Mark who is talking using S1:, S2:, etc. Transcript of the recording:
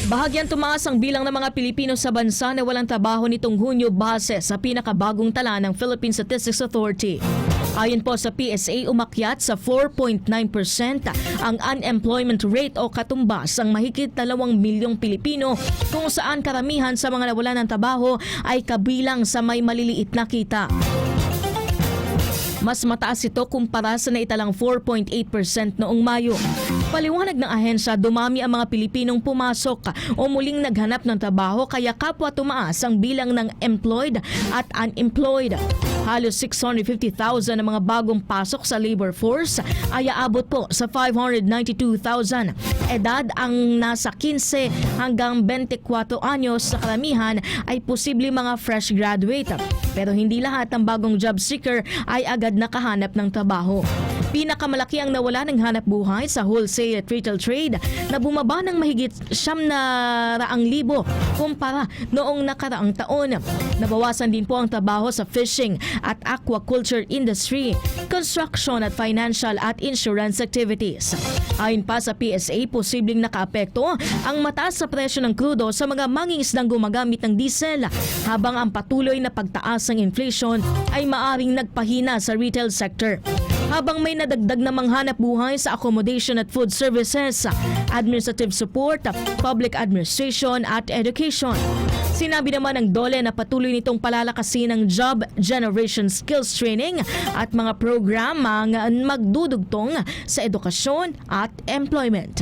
S1: Bahagyang tumaas ang bilang ng mga Pilipino sa bansa na walang trabaho nitong Hunyo base sa pinakabagong tala ng Philippine Statistics Authority. Ayon po sa PSA, umakyat sa 4.9% ang unemployment rate o katumbas ang mahigit 2 milyong Pilipino kung saan karamihan sa mga nawalan ng trabaho ay kabilang sa may maliliit na kita. Mas mataas ito kumpara sa naitalang 4.8% noong Mayo. Paliwanag ng ahensya, dumami ang mga Pilipinong pumasok o muling naghanap ng trabaho kaya kapwa tumaas ang bilang ng employed at unemployed. Halos 650,000 na mga bagong pasok sa labor force ay aabot po sa 592,000. Edad ang nasa 15 hanggang 24 anyos sa karamihan ay posible mga fresh graduate. Pero hindi lahat ng bagong job seeker ay agad nakahanap ng trabaho. Pinakamalaki ang nawala ng hanap buhay sa wholesale at retail trade na bumaba ng mahigit 700,000 kumpara noong nakaraang taon. Nabawasan din po ang trabaho sa fishing at aquaculture industry, construction at financial at insurance activities. Ayon pa sa PSA, posibleng nakaapekto ang mataas sa presyo ng krudo sa mga mangingisdang gumagamit ng diesel, habang ang patuloy na pagtaas ng inflation ay maaring nagpahina sa retail sector. Habang may nadagdag na manghanap buhay sa accommodation at food services, administrative support, public administration at education. Sinabi naman ng DOLE na patuloy nitong palalakasin ang job generation skills training at mga programang magdudugtong sa edukasyon at employment.